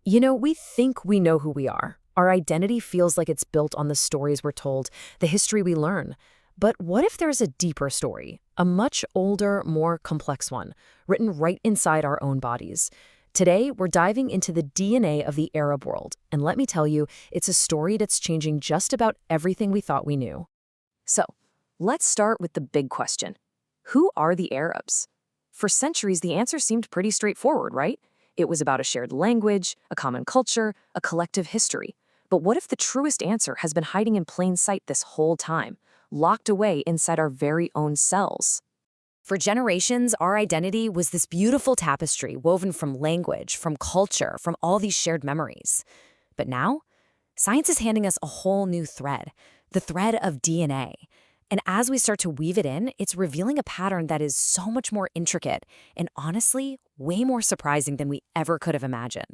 We think we know who we are. Our identity feels like it's built on the stories we're told, the history we learn. But what if there's a deeper story, a much older, more complex one, written right inside our own bodies? Today, we're diving into the DNA of the Arab world, and let me tell you, it's a story that's changing just about everything we thought we knew. So, let's start with the big question. Who are the Arabs? For centuries, the answer seemed pretty straightforward, right? It was about a shared language, a common culture, a collective history. But what if the truest answer has been hiding in plain sight this whole time, locked away inside our very own cells? For generations, our identity was this beautiful tapestry woven from language, from culture, from all these shared memories. But now, science is handing us a whole new thread, the thread of DNA. And as we start to weave it in, it's revealing a pattern that is so much more intricate and honestly, way more surprising than we ever could have imagined.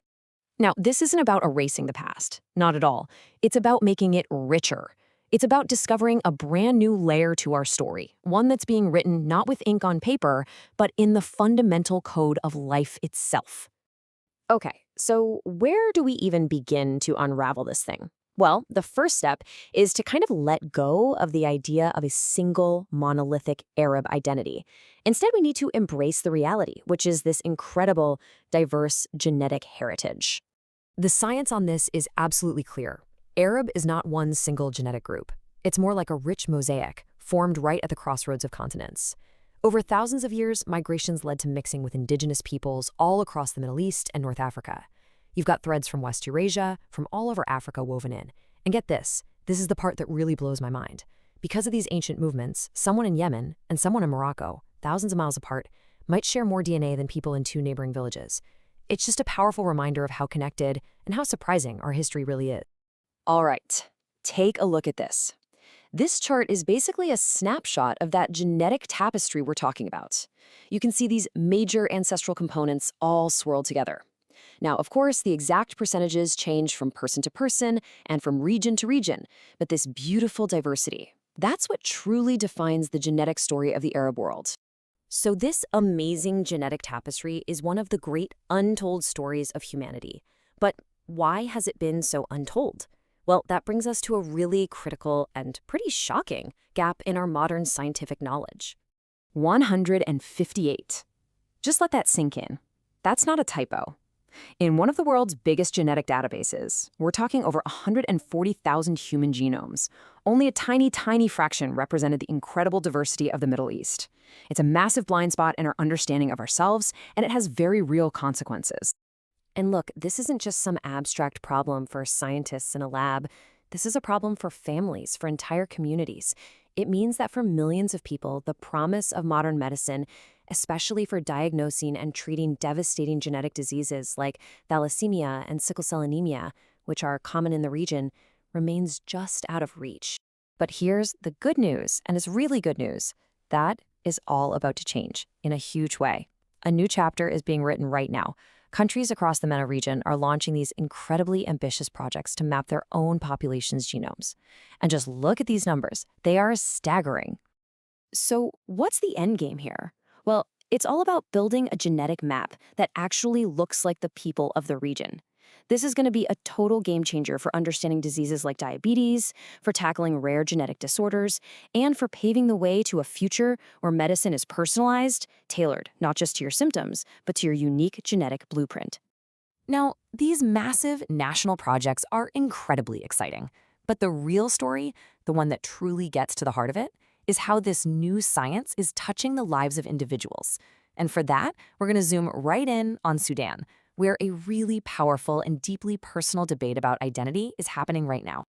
Now, this isn't about erasing the past, not at all. It's about making it richer. It's about discovering a brand new layer to our story, one that's being written not with ink on paper, but in the fundamental code of life itself. Okay, so where do we even begin to unravel this thing? Well, the first step is to kind of let go of the idea of a single monolithic Arab identity. Instead, we need to embrace the reality, which is this incredible, diverse genetic heritage. The science on this is absolutely clear. Arab is not one single genetic group. It's more like a rich mosaic, formed right at the crossroads of continents. Over thousands of years, migrations led to mixing with indigenous peoples all across the Middle East and North Africa. You've got threads from West Eurasia, from all over Africa woven in. And get this is the part that really blows my mind. Because of these ancient movements, someone in Yemen and someone in Morocco, thousands of miles apart, might share more DNA than people in two neighboring villages. It's just a powerful reminder of how connected and how surprising our history really is. All right, take a look at this. This chart is basically a snapshot of that genetic tapestry we're talking about. You can see these major ancestral components all swirled together. Now, of course, the exact percentages change from person to person and from region to region, but this beautiful diversity, that's what truly defines the genetic story of the Arab world. So this amazing genetic tapestry is one of the great untold stories of humanity. But why has it been so untold? Well, that brings us to a really critical and pretty shocking gap in our modern scientific knowledge. 158. Just let that sink in. That's not a typo. In one of the world's biggest genetic databases, we're talking over 140,000 human genomes. Only a tiny, tiny fraction represented the incredible diversity of the Middle East. It's a massive blind spot in our understanding of ourselves, and it has very real consequences. And look, this isn't just some abstract problem for scientists in a lab. This is a problem for families, for entire communities. It means that for millions of people, the promise of modern medicine, especially for diagnosing and treating devastating genetic diseases like thalassemia and sickle cell anemia, which are common in the region, remains just out of reach. But here's the good news, and it's really good news. That is all about to change in a huge way. A new chapter is being written right now. Countries across the MENA region are launching these incredibly ambitious projects to map their own population's genomes. And just look at these numbers. They are staggering. So what's the end game here? Well, it's all about building a genetic map that actually looks like the people of the region. This is going to be a total game changer for understanding diseases like diabetes, for tackling rare genetic disorders, and for paving the way to a future where medicine is personalized, tailored not just to your symptoms, but to your unique genetic blueprint. Now, these massive national projects are incredibly exciting, but the real story, the one that truly gets to the heart of it, is how this new science is touching the lives of individuals. And for that, we're going to zoom right in on Sudan, where a really powerful and deeply personal debate about identity is happening right now.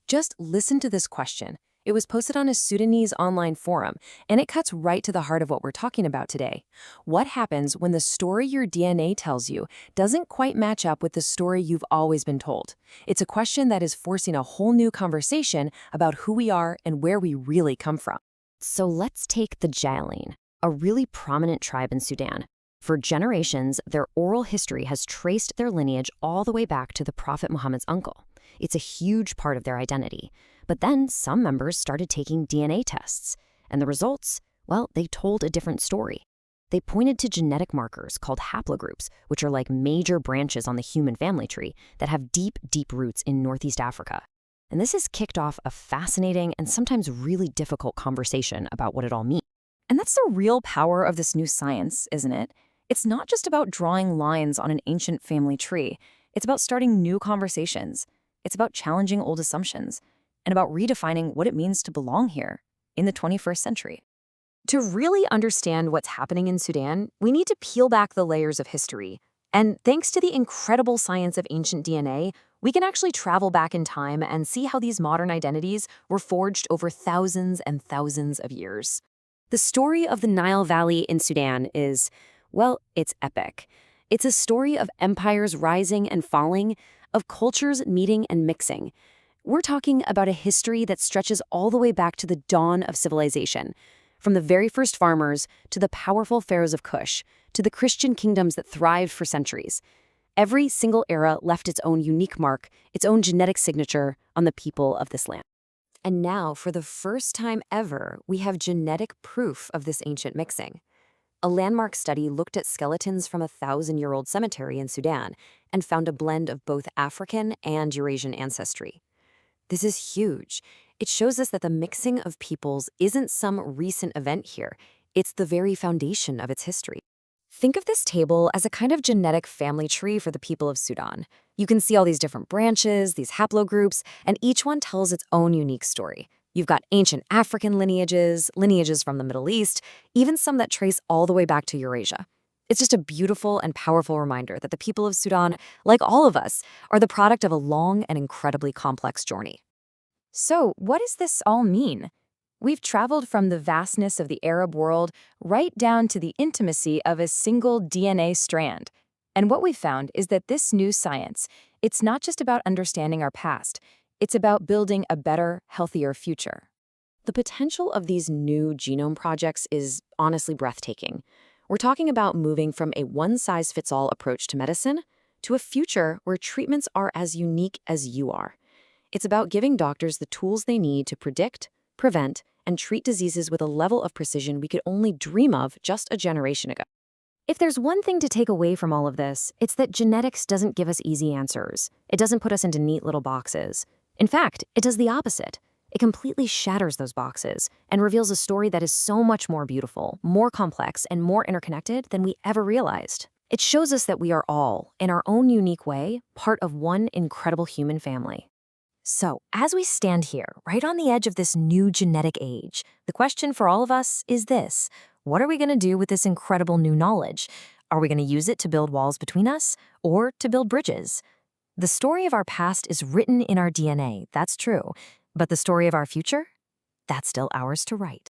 Just listen to this question. It was posted on a Sudanese online forum, and it cuts right to the heart of what we're talking about today. What happens when the story your DNA tells you doesn't quite match up with the story you've always been told? It's a question that is forcing a whole new conversation about who we are and where we really come from. So let's take the Jailin, a really prominent tribe in Sudan. For generations, their oral history has traced their lineage all the way back to the Prophet Muhammad's uncle. It's a huge part of their identity. But then some members started taking DNA tests. And the results, well, they told a different story. They pointed to genetic markers called haplogroups, which are like major branches on the human family tree that have deep, deep roots in Northeast Africa. And this has kicked off a fascinating and sometimes really difficult conversation about what it all means. And that's the real power of this new science, isn't it? It's not just about drawing lines on an ancient family tree. It's about starting new conversations. It's about challenging old assumptions and about redefining what it means to belong here in the 21st century. To really understand what's happening in Sudan, we need to peel back the layers of history. And thanks to the incredible science of ancient DNA, we can actually travel back in time and see how these modern identities were forged over thousands and thousands of years. The story of the Nile Valley in Sudan is, well, it's epic. It's a story of empires rising and falling, of cultures meeting and mixing. We're talking about a history that stretches all the way back to the dawn of civilization, from the very first farmers to the powerful pharaohs of Kush, to the Christian kingdoms that thrived for centuries. Every single era left its own unique mark, its own genetic signature on the people of this land. And now, for the first time ever, we have genetic proof of this ancient mixing. A landmark study looked at skeletons from a 1,000-year-old cemetery in Sudan and found a blend of both African and Eurasian ancestry. This is huge. It shows us that the mixing of peoples isn't some recent event here. It's the very foundation of its history. Think of this table as a kind of genetic family tree for the people of Sudan. You can see all these different branches, these haplogroups, and each one tells its own unique story. You've got ancient African lineages, lineages from the Middle East, even some that trace all the way back to Eurasia. It's just a beautiful and powerful reminder that the people of Sudan, like all of us, are the product of a long and incredibly complex journey. So, what does this all mean? We've traveled from the vastness of the Arab world right down to the intimacy of a single DNA strand. And what we've found is that this new science, it's not just about understanding our past, it's about building a better, healthier future. The potential of these new genome projects is honestly breathtaking. We're talking about moving from a one-size-fits-all approach to medicine to a future where treatments are as unique as you are. It's about giving doctors the tools they need to predict, prevent, and treat diseases with a level of precision we could only dream of just a generation ago. If there's one thing to take away from all of this, it's that genetics doesn't give us easy answers. It doesn't put us into neat little boxes. In fact, it does the opposite. It completely shatters those boxes and reveals a story that is so much more beautiful, more complex, and more interconnected than we ever realized. It shows us that we are all, in our own unique way, part of one incredible human family. So, as we stand here, right on the edge of this new genetic age, the question for all of us is this: what are we going to do with this incredible new knowledge? Are we going to use it to build walls between us or to build bridges? The story of our past is written in our DNA, that's true. But the story of our future? That's still ours to write.